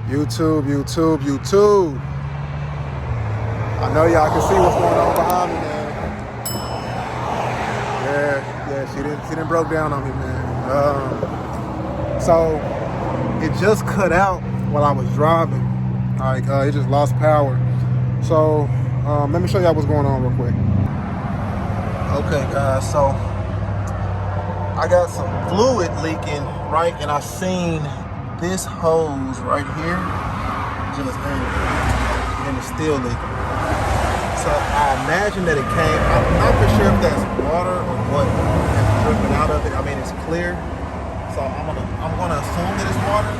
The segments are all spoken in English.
YouTube. I know y'all can see what's going on behind me, man. Yeah, she didn't broke down on me, man. So it just cut out while I was driving. Like it just lost power. So let me show y'all what's going on real quick. Okay, guys. So I got some fluid leaking, right? And I seen this hose right here just hanging, and it's still leaking. So I imagine that it came, I'm not for sure if that's water or what is dripping out of it. I mean, it's clear. So I'm gonna assume that it's water,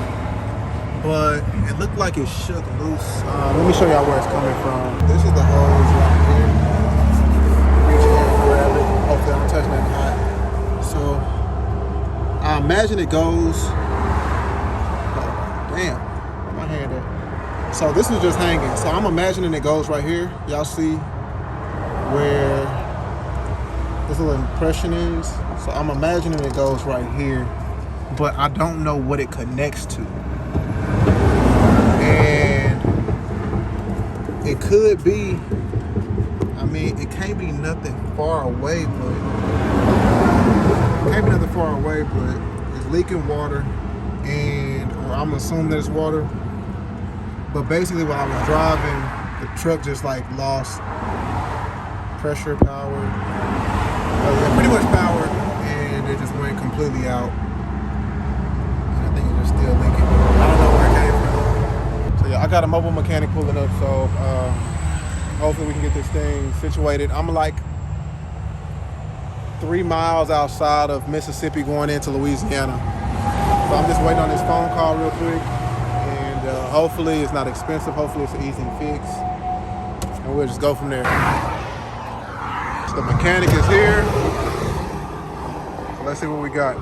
but it looked like it shook loose. Let me show y'all where it's coming from. This is the hose right here. Reach in and grab it. Hopefully I'm touching it hot. So I imagine it goes, damn, where my hand at? So this is just hanging. So I'm imagining it goes right here. Y'all see where this little impression is? So I'm imagining it goes right here, but I don't know what it connects to. And it could be, I mean, it can't be nothing far away, but it's leaking water, or I'm assuming that it's water. But basically, while I was driving, the truck just like lost pressure, power, pretty much power, and it just went completely out. And I think it's just still leaking. I don't know where it came from. So yeah, I got a mobile mechanic pulling up, so hopefully we can get this thing situated. I'm like 3 miles outside of Mississippi going into Louisiana. So I'm just waiting on this phone call real quick. Hopefully it's not expensive. Hopefully it's an easy fix. And we'll just go from there. So the mechanic is here. So let's see what we got.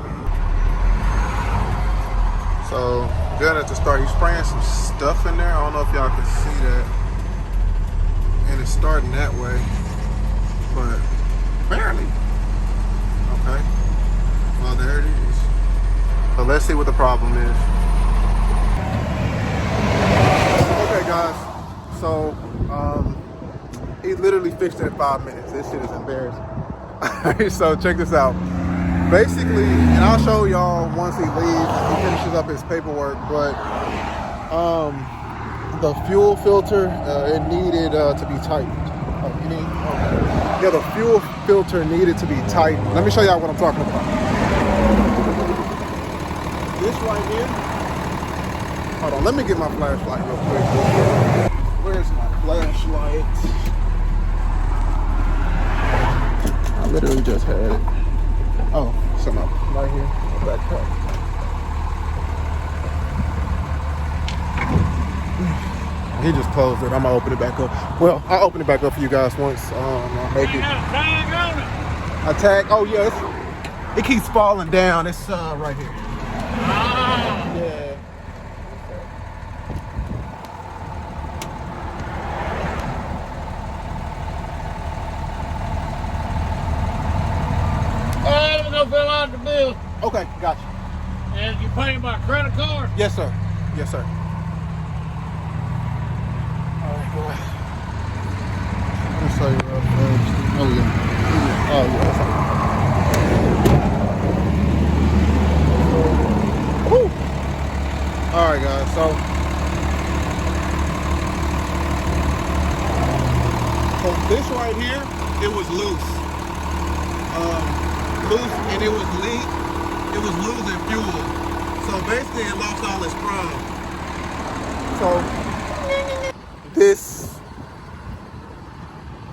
So Jenna to start, he's spraying some stuff in there. I don't know if y'all can see that. And it's starting that way. But barely. Okay. Well, there it is. So let's see what the problem is. Okay, guys, so he literally fixed it in 5 minutes. This shit is embarrassing. So check this out. Basically, and I'll show y'all once he leaves, he finishes up his paperwork, but the fuel filter, it needed to be tightened. Yeah, the fuel filter needed to be tightened. Let me show y'all what I'm talking about. This right here. Hold on, let me get my flashlight real quick. Where's my flashlight? I literally just had it. Oh, something right here. Backpack. He just closed it. I'm gonna open it back up. Well, I'll open it back up for you guys once I make it. A tag? Oh, yes. It keeps falling down. It's right here. Yeah. Fill out the bill. Okay, gotcha. And you pay by credit card? Yes, sir. Yes, sir. All right, go ahead. Let me show you real fast. Oh, yeah. Oh, yeah. Woo! All right, guys. So this right here, it was loose. And it was losing fuel. So basically it lost all its prime. So this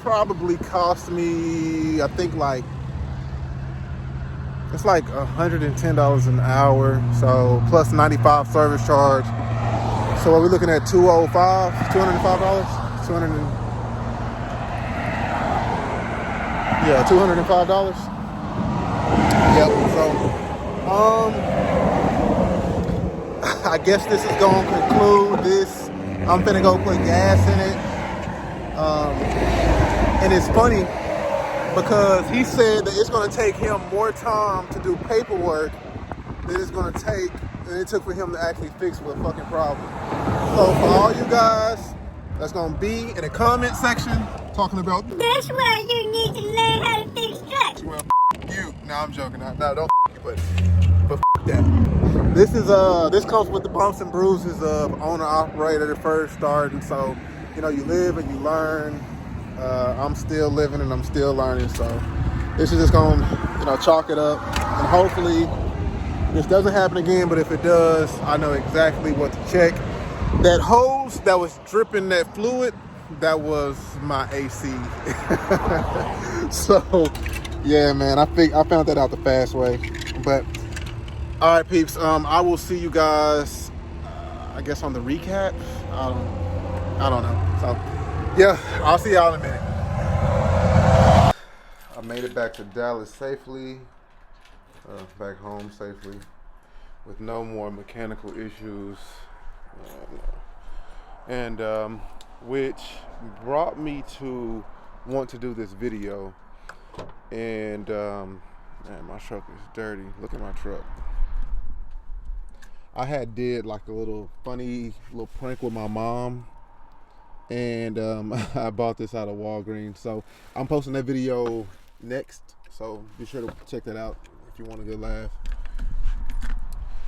probably cost me, I think it's like $110 an hour. So plus 95 service charge. So are we looking at $205? $205? Yep, so I guess this is gonna conclude this. I'm finna go put gas in it. And it's funny because he said that it's gonna take him more time to do paperwork than it's gonna take it took for him to actually fix what fucking problem. So for all you guys that's gonna be in the comment section talking about, that's why you need to learn how to fix trucks. well, you. No, I'm joking. No, don't you, but that. This comes with the bumps and bruises of owner operator at first starting. So, you know, you live and you learn. I'm still living and I'm still learning. So this is just gonna, you know, chalk it up, and hopefully this doesn't happen again. But if it does, I know exactly what to check. That hose that was dripping that fluid, that was my AC. So yeah, man, I found that out the fast way. But all right, peeps, I will see you guys I guess on the recap. I don't know. So yeah, I'll see y'all in a minute. I made it back to Dallas safely, back home safely, with no more mechanical issues, and which brought me to want to do this video. And man, my truck is dirty. Look at my truck. I had did like a little funny little prank with my mom, and I bought this out of Walgreens. So I'm posting that video next, so be sure to check that out if you want a good laugh.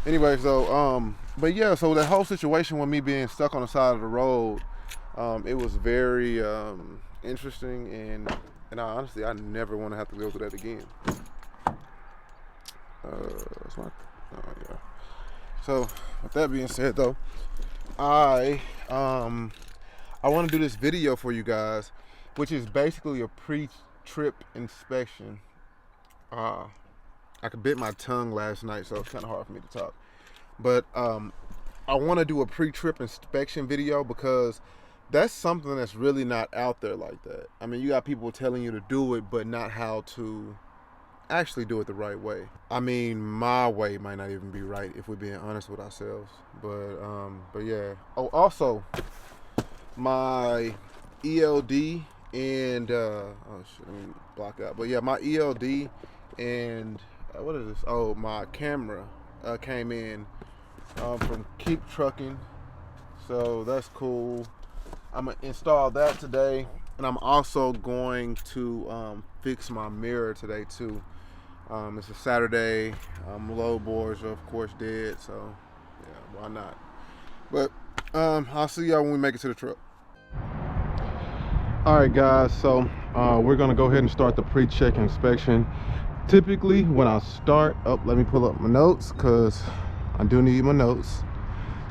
Anyway, so but yeah, so that whole situation with me being stuck on the side of the road, it was very interesting, and honestly, I never want to have to go through that again. That's my, yeah. So with that being said, though, I want to do this video for you guys, which is basically a pre-trip inspection. I could bit my tongue last night, so it's kind of hard for me to talk. But I want to do a pre-trip inspection video because that's something that's really not out there like that. I mean, you got people telling you to do it, but not how to actually do it the right way. I mean, my way might not even be right if we're being honest with ourselves. But yeah. Oh, also, my ELD and oh shit, let me block out. But yeah, my ELD and what is this? Oh, my camera came in from Keep Trucking, so that's cool. I'm gonna install that today, and I'm also going to fix my mirror today too. It's a Saturday. Low boards are of course dead, so yeah, why not? But I'll see y'all when we make it to the truck. All right, guys, so we're gonna go ahead and start the pre-check inspection. Typically when I start up, let me pull up my notes because I do need my notes.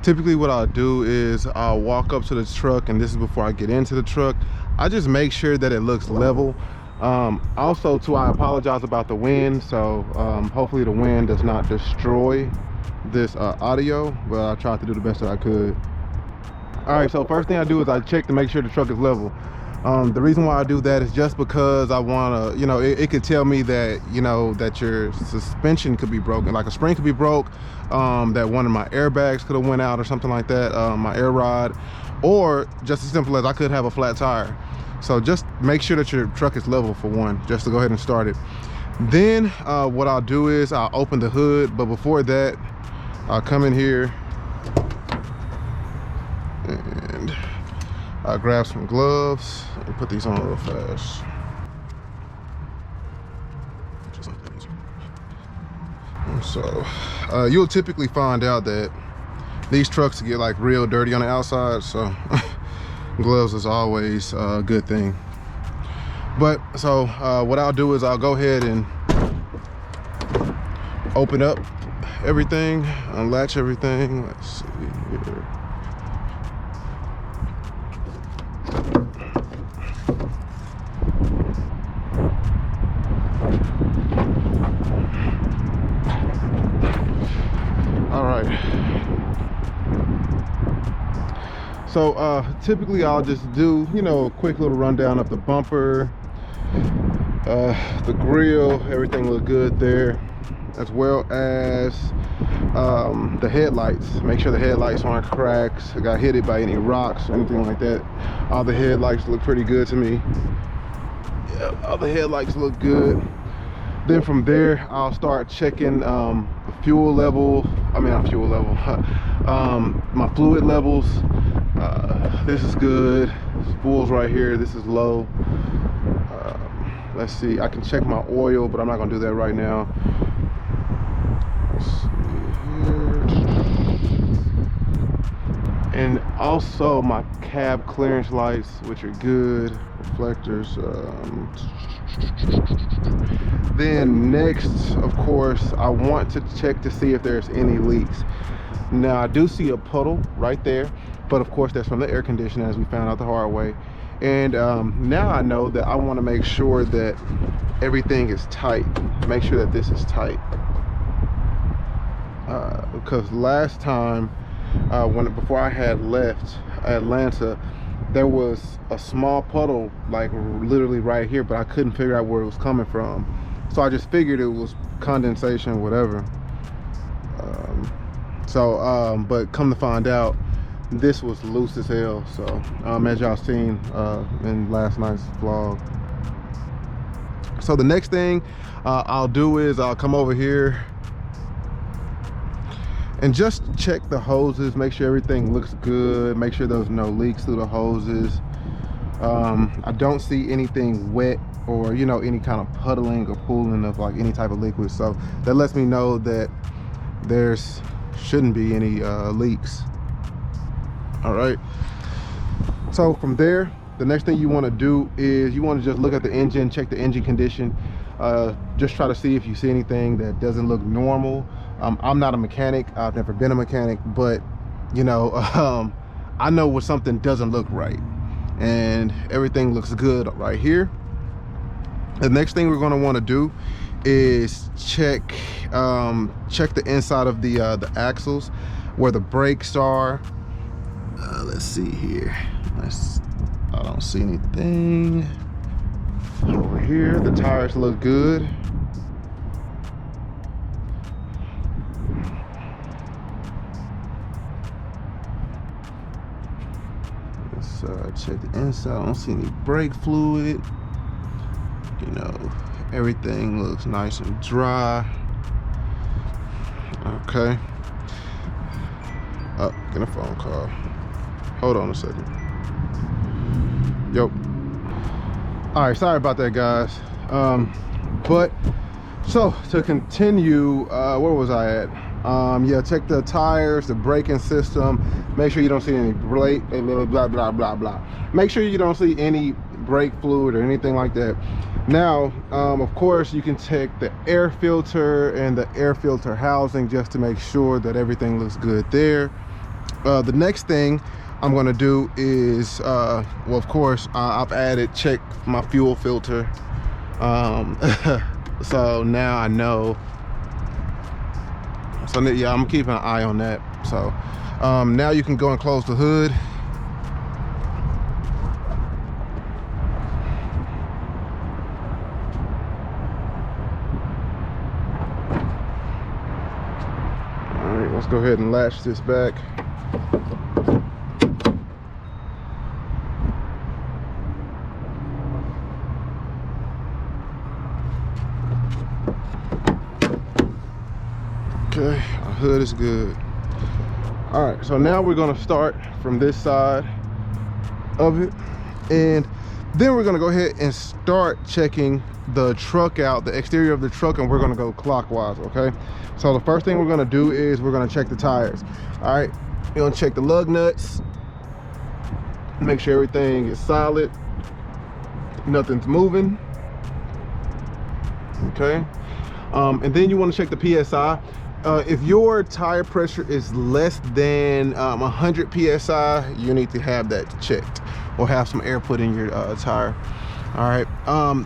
Typically what I'll do is I'll walk up to the truck, and this is before I get into the truck. I just make sure that it looks level. Also too, I apologize about the wind, so hopefully the wind does not destroy this audio, but I tried to do the best that I could. All right, so first thing I do is I check to make sure the truck is level. The reason why I do that is just because I want to, you know, it could tell me that, you know, that your suspension could be broken, like a spring could be broke, that one of my airbags could have went out or something like that, my air rod, or just as simple as I could have a flat tire. So just make sure that your truck is level for one, just to go ahead and start it. Then what I'll do is I'll open the hood, but before that, I'll come in here and I'll grab some gloves and put these on real fast. So you'll typically find out that these trucks get like real dirty on the outside, so gloves is always a good thing. But so what I'll do is I'll go ahead and open up everything, unlatch everything. Let's see here. All right. So typically I'll just do, you know, a quick little rundown of the bumper, the grill, everything looked good there, as well as the headlights. Make sure the headlights aren't cracks, got hit by any rocks or anything like that. All the headlights look pretty good to me. Yeah, all the headlights look good. Then from there I'll start checking the fuel level, I mean, fuel level. My fluid levels. This is good. Spool's right here. This is low. Let's see. I can check my oil, but I'm not gonna do that right now. Let's see here. And also my cab clearance lights, which are good. Reflectors. Then next, of course, I want to check to see if there's any leaks. Now I do see a puddle right there, but of course that's from the air conditioner, as we found out the hard way. And now I know that I want to make sure that everything is tight. Make sure that this is tight, because last time before I had left Atlanta, there was a small puddle like literally right here, but I couldn't figure out where it was coming from. So I just figured it was condensation, whatever. But come to find out, this was loose as hell. So as y'all seen in last night's vlog. So the next thing I'll do is I'll come over here and just check the hoses, make sure everything looks good, make sure there's no leaks through the hoses. I don't see anything wet or, you know, any kind of puddling or pooling of like any type of liquid, so that lets me know that there's shouldn't be any leaks. All right, so from there, the next thing you want to do is you want to just look at the engine, check the engine condition, just try to see if you see anything that doesn't look normal. I'm not a mechanic, I've never been a mechanic, but you know, I know when something doesn't look right, and everything looks good right here. The next thing we're going to want to do is check the inside of the axles, where the brakes are. Let's see here. I don't see anything over here. The tires look good. Let's check the inside. I don't see any brake fluid. You know, everything looks nice and dry. Okay. Oh, get a phone call. Hold on a second. Yo. All right, sorry about that, guys. But so to continue, where was I at? Yeah, check the tires, the braking system. Make sure you don't see any brake, blah blah blah blah. Make sure you don't see any brake fluid or anything like that. Now, of course, you can check the air filter and the air filter housing just to make sure that everything looks good there. The next thing I'm going to do is, well, of course, I've check my fuel filter. So now I know. So yeah, I'm keeping an eye on that. So now you can go and close the hood. All right, let's go ahead and latch this back. Okay, our hood is good. All right, so now we're gonna start from this side of it, and then we're gonna go ahead and start checking the truck out, the exterior of the truck, and we're gonna go clockwise, okay? So the first thing we're gonna do is we're gonna check the tires. All right, we're gonna check the lug nuts, make sure everything is solid, nothing's moving, okay? And then you wanna check the PSI. If your tire pressure is less than 100 PSI, you need to have that checked or have some air put in your tire. All right,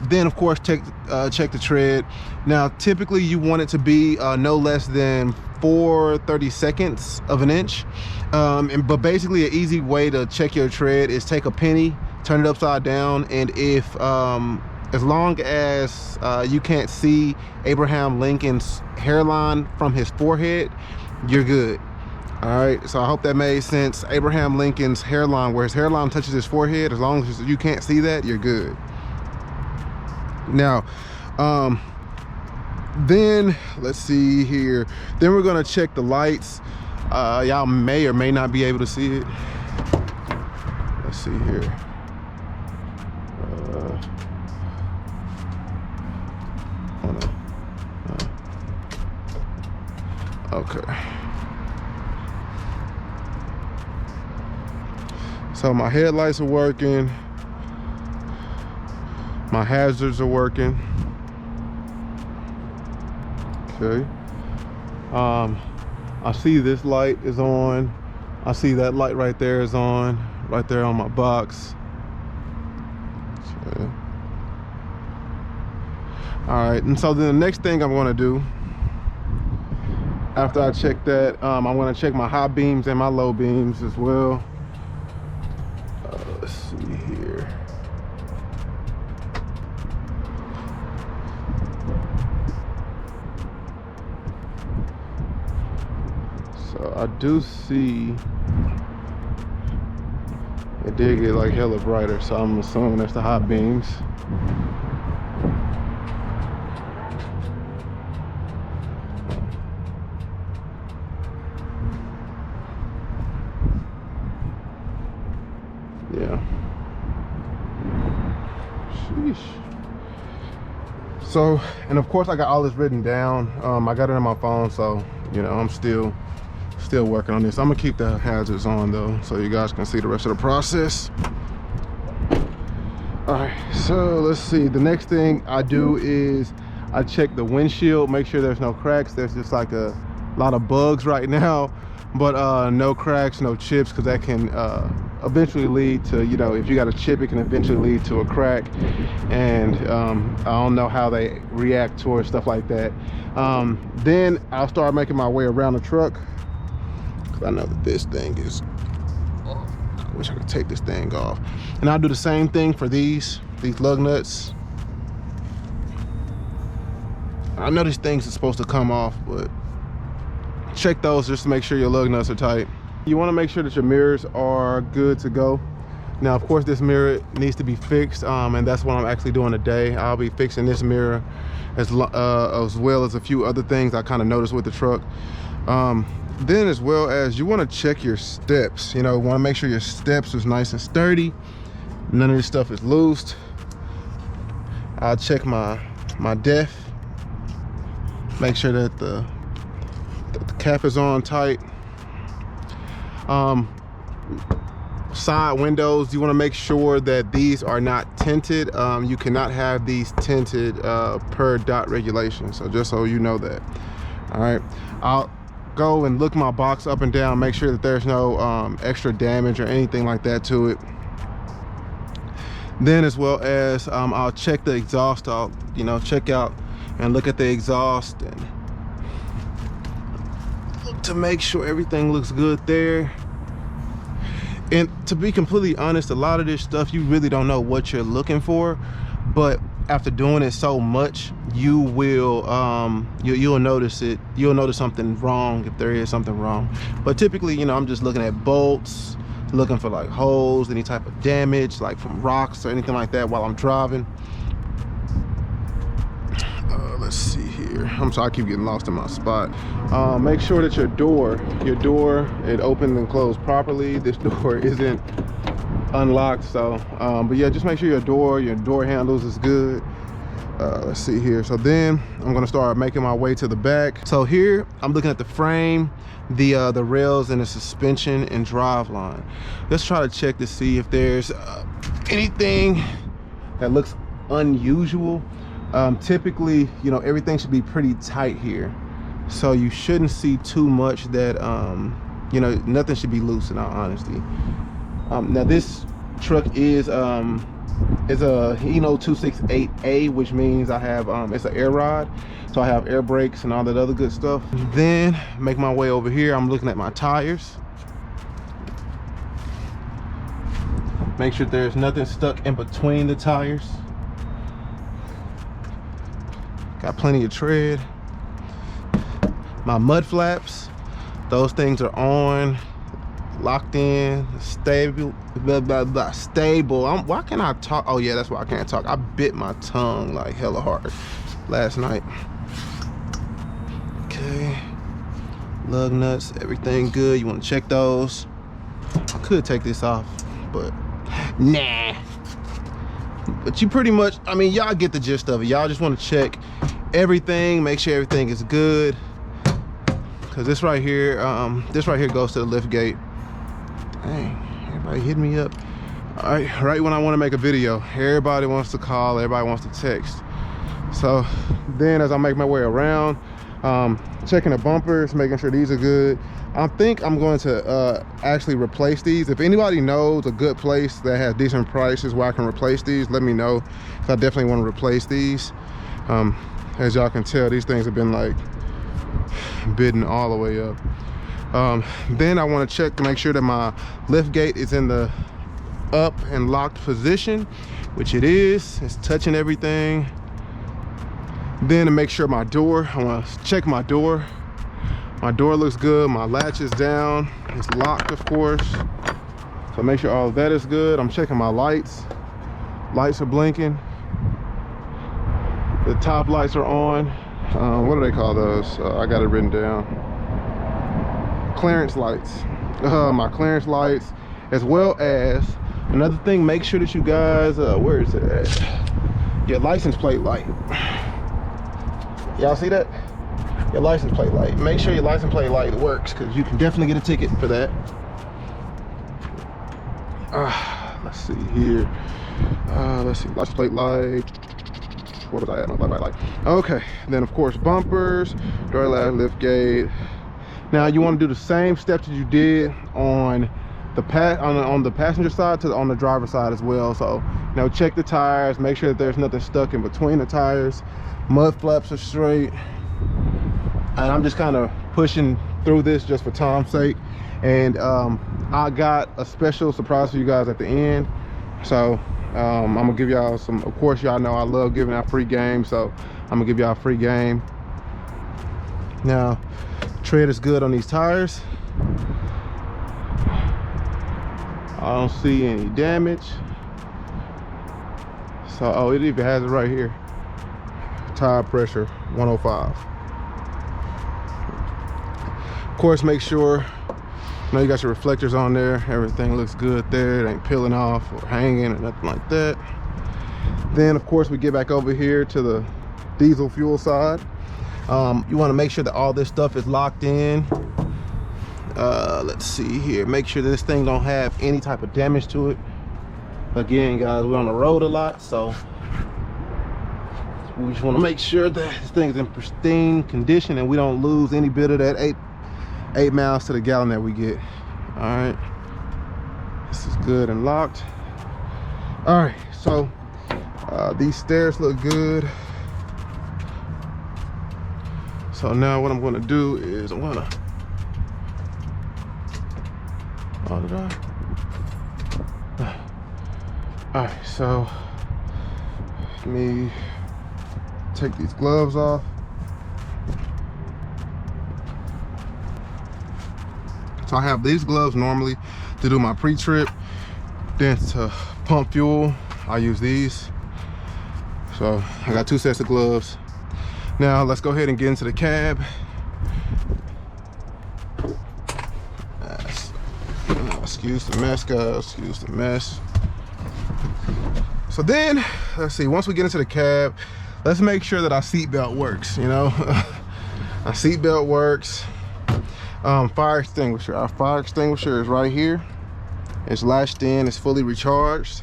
then of course check the tread. Now typically you want it to be no less than 4/32 of an inch. But basically an easy way to check your tread is take a penny, turn it upside down, and if as long as you can't see Abraham Lincoln's hairline from his forehead, you're good. All right, so I hope that made sense. Abraham Lincoln's hairline, where his hairline touches his forehead, as long as you can't see that, you're good. Now, Then let's see here. Then we're gonna check the lights. Y'all may or may not be able to see it. Let's see here. Hold on. Okay. So my headlights are working. My hazards are working. Okay. I see this light is on. I see that light right there is on, right there on my box. Okay. All right, and so then the next thing I'm gonna do, after I check that, I'm gonna check my high beams and my low beams as well. Let's see here. So I do see it did get like hella brighter, so I'm assuming that's the high beams. Yeah. Sheesh. So, and of course I got all this written down. I got it on my phone, so you know I'm still working on this. I'm gonna keep the hazards on though, so you guys can see the rest of the process. All right, so let's see. The next thing I do is I check the windshield, make sure there's no cracks. There's just like a lot of bugs right now, but no cracks, no chips, because that can eventually lead to, you know, if you got a chip, it can eventually lead to a crack. And I don't know how they react towards stuff like that. Then I'll start making my way around the truck. I know that this thing is, oh, I wish I could take this thing off. And I'll do the same thing for these lug nuts. I know these things are supposed to come off, but check those just to make sure your lug nuts are tight. You want to make sure that your mirrors are good to go. Now, of course, this mirror needs to be fixed, and that's what I'm actually doing today. I'll be fixing this mirror as well as a few other things I kind of noticed with the truck. Then as well as you want to check your steps. You know, want to make sure your steps is nice and sturdy. None of this stuff is loose. I'll check my def. Make sure that the cap is on tight. Side windows, you want to make sure that these are not tinted. You cannot have these tinted per dot regulation, so just so you know that. All right, I'll go and look my box up and down, make sure that there's no extra damage or anything like that to it. Then as well as I'll check the exhaust. I'll, you know, check out and look at the exhaust and look to make sure everything looks good there. And to be completely honest, a lot of this stuff you really don't know what you're looking for, but after doing it so much, you will you'll notice it. You'll notice something wrong if there is something wrong. But typically, you know, I'm just looking at bolts, looking for like holes, any type of damage like from rocks or anything like that while I'm driving. Let's see here. I'm sorry, I keep getting lost in my spot. Make sure that your door it opens and closed properly. This door isn't unlocked, so but yeah, just make sure your door handles is good. Let's see here. So then I'm gonna start making my way to the back. So here I'm looking at the frame, the rails, and the suspension and drive line. Let's try to check to see if there's anything that looks unusual. Typically, you know, everything should be pretty tight here, so you shouldn't see too much that you know, nothing should be loose in all honesty. Now this truck is a Hino 268A, which means I have it's an air rod, so I have air brakes and all that other good stuff. Then make my way over here. I'm looking at my tires. Make sure there's nothing stuck in between the tires. Got plenty of tread. My mud flaps, those things are on, locked in, stable, stable. Why can't I talk? Oh yeah, that's why I can't talk. I bit my tongue like hella hard last night. Okay. Lug nuts, everything good. You want to check those. I could take this off, but nah. But you pretty much, I mean, y'all get the gist of it. Y'all just want to check everything, make sure everything is good. Cause this right here goes to the lift gate. Dang, everybody hit me up. All right when I want to make a video, everybody wants to call, everybody wants to text. So then as I make my way around, checking the bumpers, making sure these are good. I think I'm going to actually replace these. If anybody knows a good place that has decent prices where I can replace these, let me know. So I definitely want to replace these. As y'all can tell, these things have been like bidding all the way up. Then I want to check to make sure that my lift gate is in the up and locked position, which it is. It's touching everything. Then to make sure my door, I want to check my door. My door looks good. My latch is down. It's locked, of course. So make sure all of that is good. I'm checking my lights. Lights are blinking. The top lights are on. What do they call those? I got it written down. Clearance lights. My clearance lights, as well as another thing. Make sure that you guys, where is it at? Your license plate light. Y'all see that? Your license plate light. Make sure your license plate light works, because you can definitely get a ticket for that. Let's see here. Let's see, license plate light. What was I at? No, light. Okay, then of course bumpers, door latch, lift gate. Now you want to do the same steps that you did on the on the passenger side on the driver's side as well. So check the tires, make sure that there's nothing stuck in between the tires. Mud flaps are straight. And I'm just kind of pushing through this just for time's sake. And I got a special surprise for you guys at the end. So I'm gonna give y'all some, of course y'all know I love giving out free games, so I'm gonna give y'all a free game. Now, tread is good on these tires. I don't see any damage. So, oh, it even has it right here. Tire pressure 105. Of course, make sure you got your reflectors on there. Everything looks good there. It ain't peeling off or hanging or nothing like that. Then, of course, we get back over here to the diesel fuel side. You want to make sure that all this stuff is locked in. Let's see here. Make sure that this thing don't have any type of damage to it. Again, guys, we're on the road a lot, so we just want to make sure that this thing's in pristine condition and we don't lose any bit of that 8 miles to the gallon that we get. All right, this is good and locked. All right, so these stairs look good. So now what I'm going to do is I'm going to all right, so let me take these gloves off. So I have these gloves normally to do my pre-trip, then to pump fuel I use these. So I got 2 sets of gloves. Now let's go ahead and get into the cab. Excuse the mess, guys, excuse the mess. So then, let's see, once we get into the cab, let's make sure that our seatbelt works, Our seatbelt works. Fire extinguisher. Our fire extinguisher is right here. It's latched in, it's fully recharged.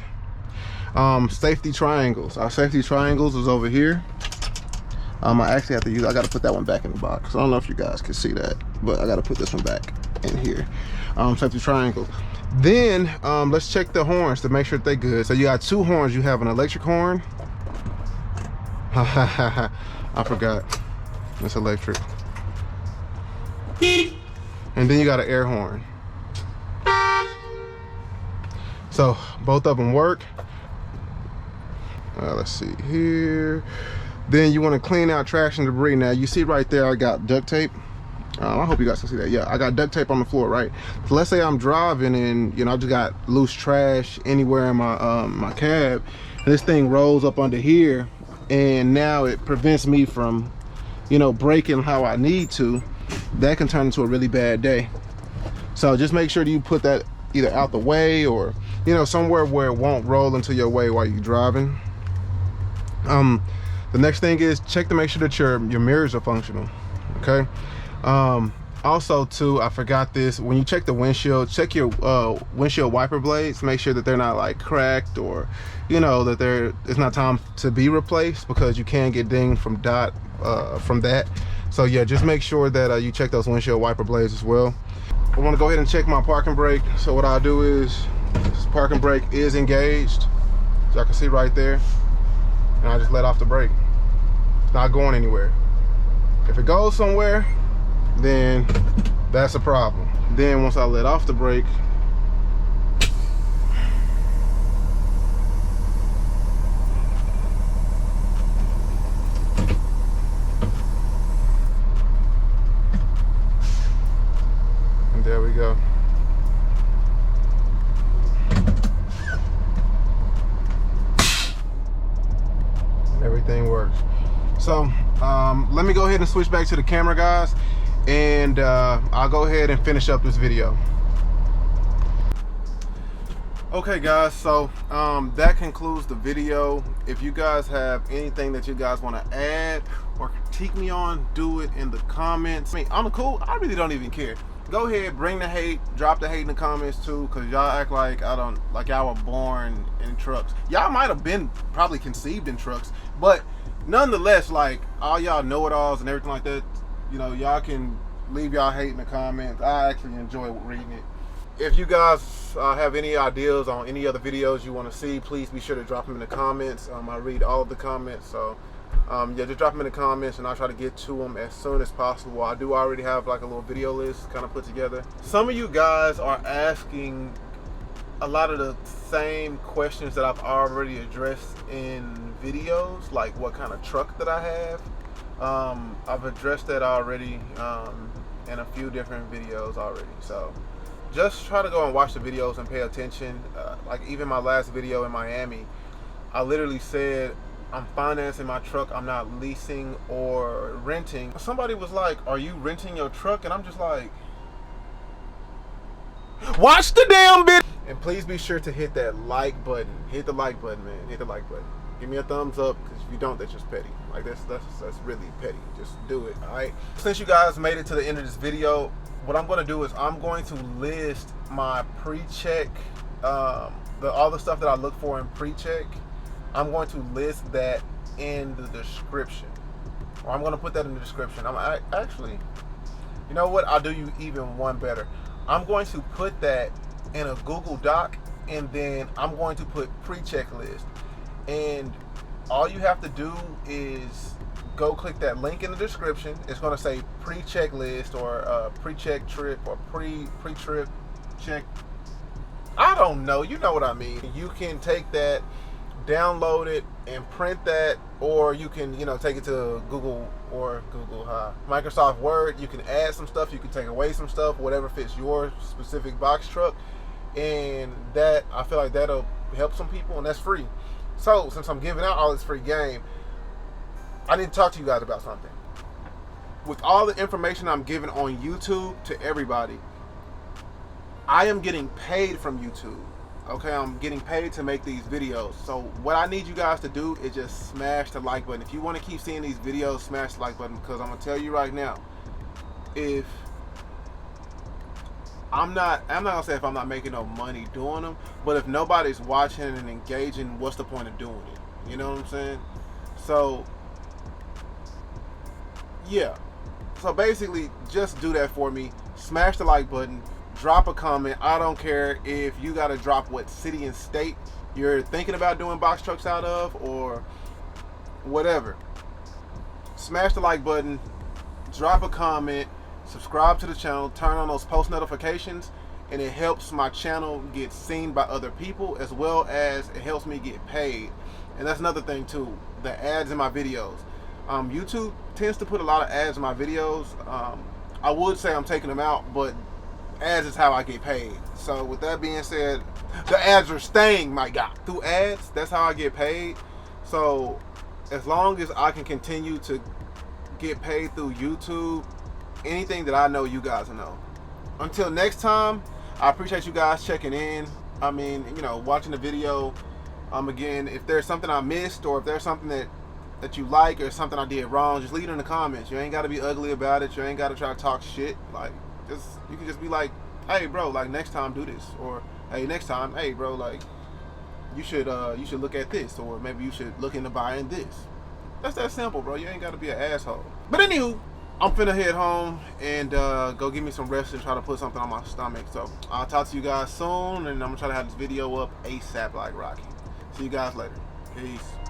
Safety triangles. Our safety triangles is over here. I actually have to use, I gotta put that one back in the box. I don't know if you guys can see that, but I gotta put this one back in here. Safety triangles. Then let's check the horns to make sure that they're good. So you got 2 horns. You have an electric horn. I forgot. It's electric. And then you got an air horn. So both of them work. Let's see here. Then you want to clean out traction debris. Now you see right there I got duct tape. I hope you guys can see that. Yeah, I got duct tape on the floor, right? So let's say I'm driving and I just got loose trash anywhere in my my cab, and this thing rolls up under here, and now it prevents me from you know, braking how I need to, that can turn into a really bad day. So just make sure that you put that either out the way or, you know, somewhere where it won't roll into your way while you're driving. The next thing is check to make sure that your mirrors are functional. Okay. Also too, I forgot this, when you check the windshield, check your windshield wiper blades, make sure that they're not like cracked, or you know that it's not time to be replaced, because you can get dinged from that. So yeah, just make sure that you check those windshield wiper blades as well. I want to go ahead and check my parking brake. So what I'll do is, this parking brake is engaged, so I can see right there, and I just let off the brake. It's not going anywhere. If it goes somewhere, then that's a problem. Then once I let off the brake, and there we go. Everything works. So let me go ahead and switch back to the camera, guys, and I'll go ahead and finish up this video. Okay guys, so that concludes the video. If you guys have anything that you guys want to add or critique me on, do it in the comments. I mean, I'm cool, I really don't even care. Go ahead, bring the hate, drop the hate in the comments too, because y'all act like y'all were born in trucks. Y'all might have been probably conceived in trucks, but nonetheless, like, all y'all know-it-alls and everything like that, you know, y'all can leave y'all hate in the comments. I actually enjoy reading it. If you guys have any ideas on any other videos you want to see, please be sure to drop them in the comments. I read all of the comments, so yeah, just drop them in the comments and I'll try to get to them as soon as possible. I do already have like a little video list kind of put together. Some of you guys are asking a lot of the same questions that I've already addressed in videos, like what kind of truck that I have. I've addressed that already in a few different videos already, so just try to go and watch the videos and pay attention. Like even my last video in Miami, I literally said I'm financing my truck, I'm not leasing or renting. Somebody was like, are you renting your truck? And I'm just like, watch the damn bit. And please be sure to hit that like button. Hit the like button, man. Hit the like button. Give me a thumbs up, because if you don't, that's just petty. Like that's really petty. Just do it, all right? Since you guys made it to the end of this video, what I'm going to do is I'm going to list my pre-check, all the stuff that I look for in pre-check. I'm going to list that in the description, or I'm going to put that in the description. Actually, you know what? I'll do you even one better. I'm going to put that in a Google Doc, and then I'm going to put pre-check list. And all you have to do is go click that link in the description. It's going to say pre-check list, or pre-check trip, or pre-trip check. I don't know. You know what I mean. You can take that, download it, and print that, or you can, you know, take it to Microsoft Word. You can add some stuff, you can take away some stuff, whatever fits your specific box truck, and that, I feel like that'll help some people, and that's free. So since I'm giving out all this free game, I need to talk to you guys about something. With all the information I'm giving on YouTube to everybody, I am getting paid from YouTube. Okay, I'm getting paid to make these videos. So what I need you guys to do is just smash the like button. If you want to keep seeing these videos, smash the like button, because I'm gonna tell you right now, if I'm not gonna say if I'm not making no money doing them, but if nobody's watching and engaging, what's the point of doing it? You know what I'm saying? So yeah, so basically just do that for me. Smash the like button, drop a comment. I don't care if you gotta drop what city and state you're thinking about doing box trucks out of, or whatever. Smash the like button, drop a comment, subscribe to the channel, turn on those post notifications, and it helps my channel get seen by other people, as well as it helps me get paid. And that's another thing too, the ads in my videos. YouTube tends to put a lot of ads in my videos. I would say I'm taking them out, but ads is how I get paid. So with that being said, the ads are staying, my guy. Through ads, that's how I get paid. So as long as I can continue to get paid through YouTube, anything that I know, you guys will know. Until next time, I appreciate you guys checking in. I mean, you know, watching the video. Again, if there's something I missed, or if there's something that you like, or something I did wrong, just leave it in the comments. You ain't got to be ugly about it. You ain't got to try to talk shit. Like, you can just be like, hey, bro, like, next time do this, or hey, next time, hey, bro, like, you should look at this, or maybe you should look into buying this. That's that simple, bro. You ain't got to be an asshole. But anywho, I'm finna head home and go give me some rest and try to put something on my stomach. So I'll talk to you guys soon, and I'm gonna try to have this video up ASAP like Rocky. See you guys later. Peace.